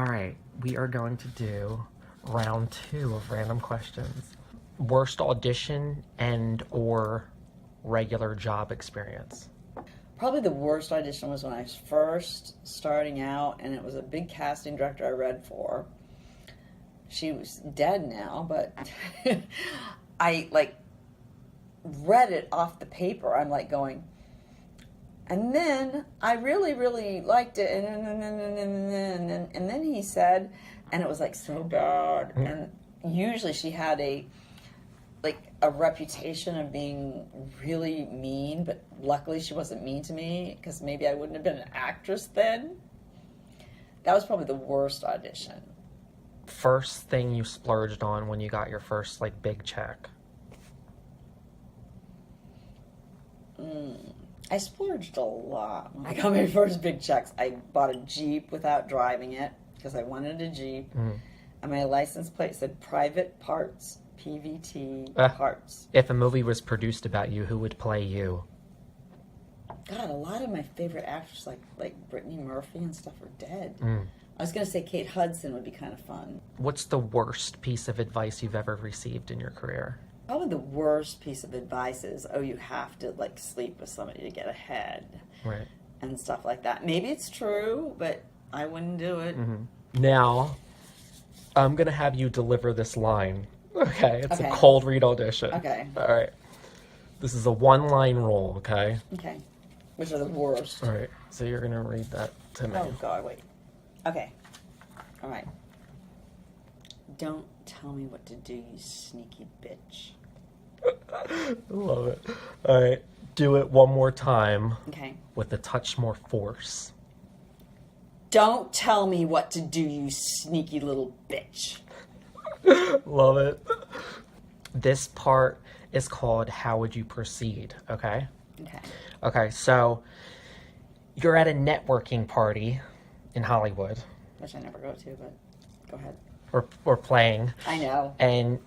All right, we are going to do round 2 of random questions. Worst audition and or regular job experience. Probably the worst audition was when I was first starting out, and it was a big casting director I read for. She was dead now, but I read it off the paper. I'm going, and then I really, really liked it, and then he said, and it was so bad. And usually she had a reputation of being really mean, but luckily she wasn't mean to me because maybe I wouldn't have been an actress then. That was probably the worst audition. First thing you splurged on when you got your first big check. I splurged a lot when I got my first big checks. I bought a Jeep without driving it because I wanted a Jeep. And my license plate said private parts, PVT parts. If a movie was produced about you, who would play you? God, a lot of my favorite actors like Brittany Murphy and stuff are dead. I was going to say Kate Hudson would be kind of fun. What's the worst piece of advice you've ever received in your career? Probably the worst piece of advice is, you have to sleep with somebody to get ahead. Right. And stuff like that. Maybe it's true, but I wouldn't do it. Now, I'm going to have you deliver this line. Okay, it's a cold read audition. Okay. All right. This is a 1-line rule, okay? Okay. Which are the worst. All right. So you're going to read that to me. Oh, God, wait. Okay. All right. Don't tell me what to do, you sneaky bitch. I love it. All right. Do it one more time. Okay. With a touch more force. Don't tell me what to do, you sneaky little bitch. Love it. This part is called How Would You Proceed, okay? Okay. Okay, so you're at a networking party in Hollywood. Which I never go to, but go ahead. Or playing. I know. And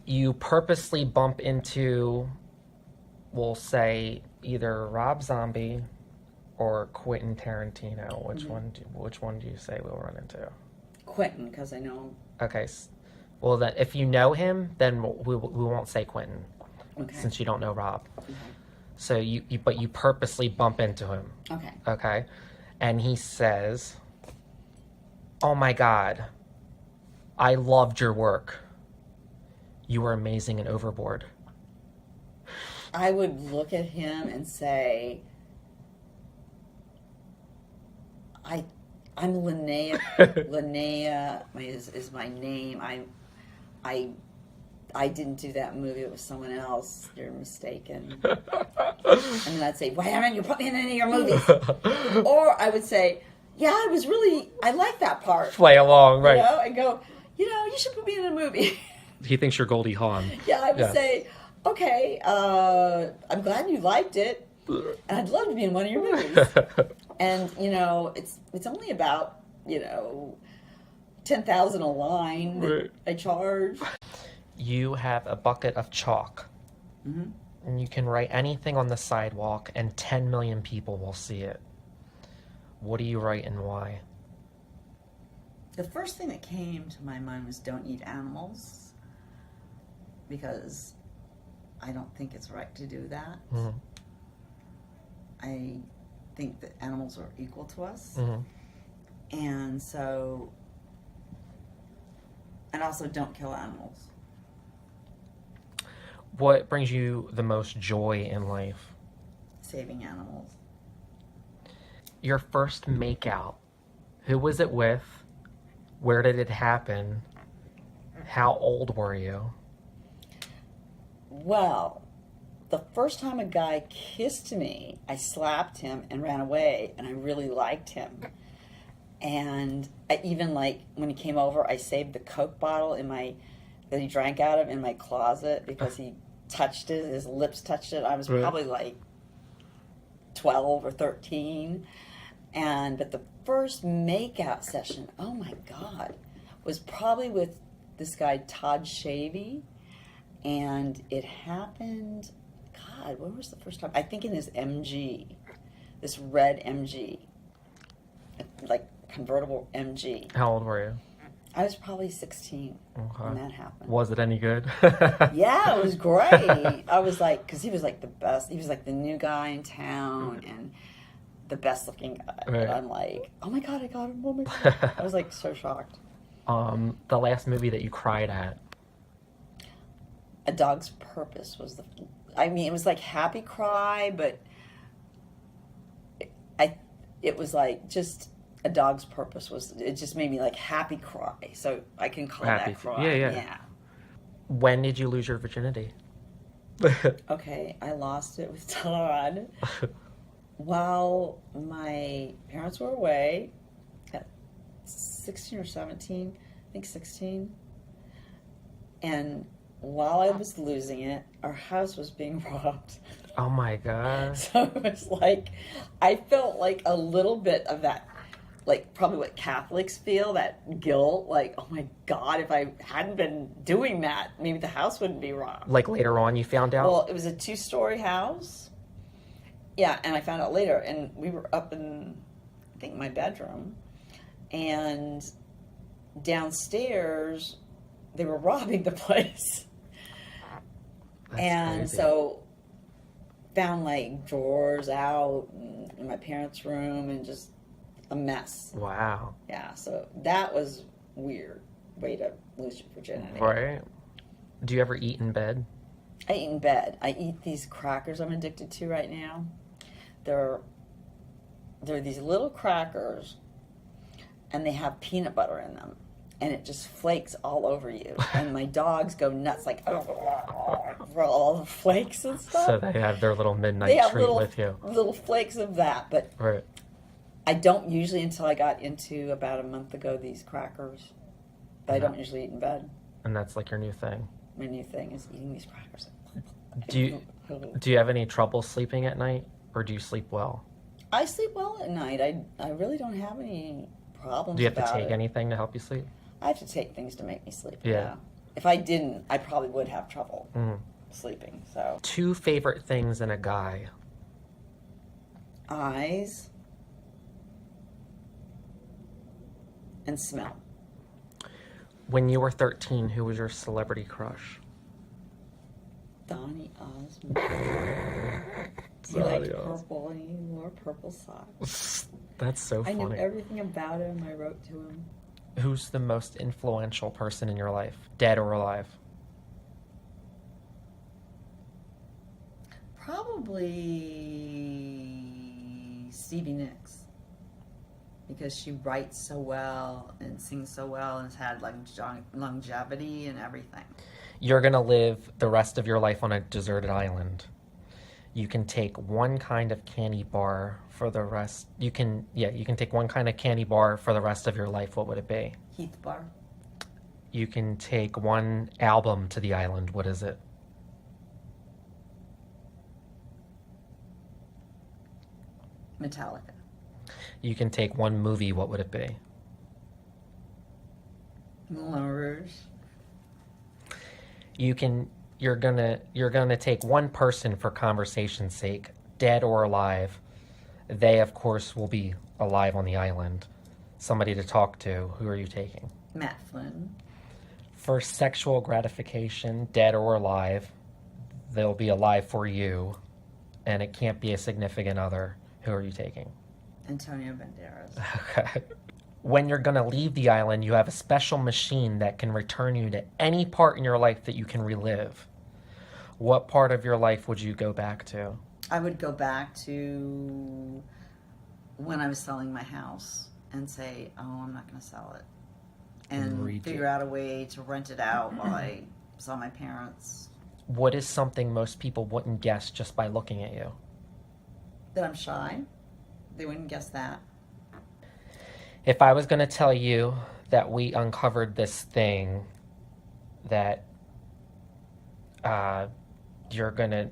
you purposely bump into, we'll say, either Rob Zombie or Quentin Tarantino. Which one do you say we'll run into? Quentin, because I know him. Okay. Well, then, if you know him, then we won't say Quentin, since you don't know Rob. Okay. So but you purposely bump into him. Okay. Okay. And he says, "Oh my God, I loved your work. You were amazing and overboard." I would look at him and say, I'm Linnea. Linnea is my name. I didn't do that movie. It was someone else. You're mistaken. And then I'd say, why haven't you put me in any of your movies? Or I would say, yeah, I like that part. Play along, right? And go, you should put me in a movie. He thinks you're Goldie Hawn. Yeah, I would say, okay, I'm glad you liked it, and I'd love to be in one of your movies. And, it's only about, 10,000 a line that I charge. You have a bucket of chalk, and you can write anything on the sidewalk, and 10 million people will see it. What do you write and why? The first thing that came to my mind was don't eat animals, because I don't think it's right to do that. I think that animals are equal to us. And so, and also don't kill animals. What brings you the most joy in life? Saving animals. Your first makeout. Who was it with? Where did it happen? How old were you? Well, the first time a guy kissed me, I slapped him and ran away, and I really liked him. And I even, when he came over, I saved the Coke bottle that he drank out of in my closet because he touched it, his lips touched it. I was probably 12 or 13. But the first makeout session, oh my God, was probably with this guy, Todd Shavey. And it happened, God, when was the first time? I think in his MG, this red MG. convertible MG. How old were you? I was probably 16 Okay. when that happened. Was it any good? Yeah, it was great. I was like, because he was like the best. He was like the new guy in town and the best looking guy. Right. And I'm like, oh my God, I got him. Oh my God. I was like so shocked. The last movie that you cried at? A Dog's Purpose was it was like happy cry, but it was like just A Dog's Purpose it just made me like happy cry. So I can call Happy. that cry. Yeah. When did you lose your virginity? Okay, I lost it with Todd while my parents were away at 16 or 17, I think 16. And while I was losing it, our house was being robbed. Oh my God. So it was like, I felt like a little bit of that, like probably what Catholics feel, that guilt, like, oh my God, if I hadn't been doing that, maybe the house wouldn't be robbed. Like later on you found out? Well, it was a 2-story house. Yeah, and I found out later, and we were up in, I think, my bedroom, and downstairs, they were robbing the place. That's and crazy. So found like drawers out in my parents' room and just a mess. Wow. Yeah, so that was weird way to lose your virginity. Right. Do you ever eat in bed? I eat in bed. I eat these crackers I'm addicted to right now. They're these little crackers, and they have peanut butter in them, and it just flakes all over you. And my dogs go nuts, like for all the flakes and stuff. So they have their little midnight They have treat with you. little flakes of that, but Right. I don't usually until I got into about a month ago these crackers. But I don't usually eat in bed. And that's like your new thing. My new thing is eating these crackers. Do you have any trouble sleeping at night, or do you sleep well? I sleep well at night. I really don't have any problems. Do you have to about take it. anything to help you sleep? I have to take things to make me sleep. Yeah. If I didn't, I probably would have trouble sleeping. So 2 favorite things in a guy. eyes and smell. When you were 13, who was your celebrity crush? Donny Osmond. He liked purple and he wore purple socks. That's so I knew funny. everything about him. I wrote to him. Who's the most influential person in your life, dead or alive? Probably Stevie Nicks. Because she writes so well and sings so well and has had longevity and everything. You're going to live the rest of your life on a deserted island. You can take one kind of candy bar for the rest. You can take one kind of candy bar for the rest of your life. What would it be? Heath Bar. You can take one album to the island. What is it? Metallica. You can take one movie. What would it be? Moulin Rouge. You're gonna take one person for conversation's sake, dead or alive. They, of course, will be alive on the island. Somebody to talk to. Who are you taking? Matt Flynn. For sexual gratification, dead or alive, they'll be alive for you, and it can't be a significant other. Who are you taking? Antonio Banderas. Okay. When you're going to leave the island, you have a special machine that can return you to any part in your life that you can relive. What part of your life would you go back to? I would go back to when I was selling my house and say, oh, I'm not going to sell it. And figure out a way to rent it out while I saw my parents. What is something most people wouldn't guess just by looking at you? That I'm shy. They wouldn't guess that. If I was going to tell you that we uncovered this thing that you're going to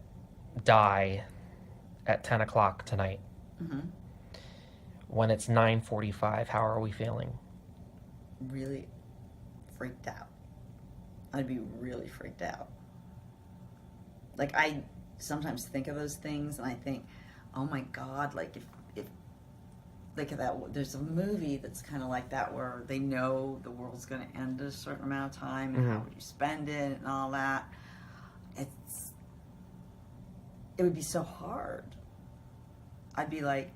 die at 10 o'clock tonight, when it's 9:45, how are we feeling? Really freaked out. I'd be really freaked out. Like, I sometimes think of those things and I think, oh my God, like if like that. There's a movie that's kind of like that where they know the world's going to end at a certain amount of time, and how would you spend it and all that. It would be so hard. I'd be like,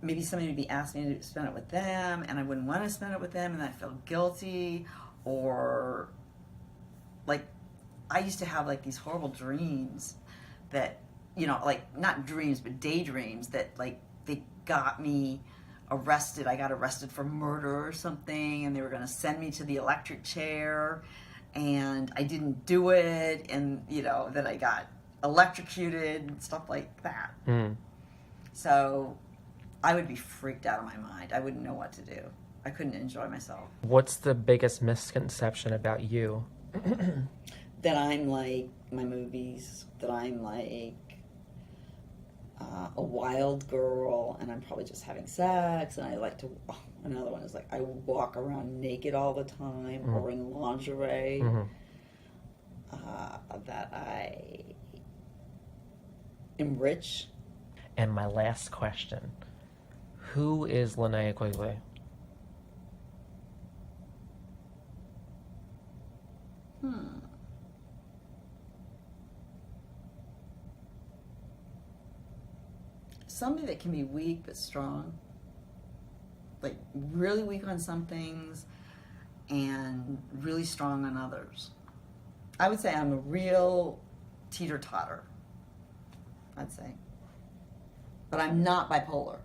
maybe somebody would be asking me to spend it with them, and I wouldn't want to spend it with them, and I feel guilty, or like I used to have like these horrible dreams that, you know, like not dreams but daydreams that like they got me arrested. I got arrested for murder or something, and they were going to send me to the electric chair, and I didn't do it, and you know, then I got electrocuted and stuff like that. So I would be freaked out of my mind. I wouldn't know what to do. I couldn't enjoy myself. What's the biggest misconception about you? That I'm like my movies, that I'm like a wild girl, and I'm probably just having sex, and I like to, another one is like I walk around naked all the time, or in lingerie, that I am rich. And my last question, who is Linnea Quigley? Somebody that can be weak but strong. Like really weak on some things and really strong on others. I would say I'm a real teeter-totter, I'd say. But I'm not bipolar.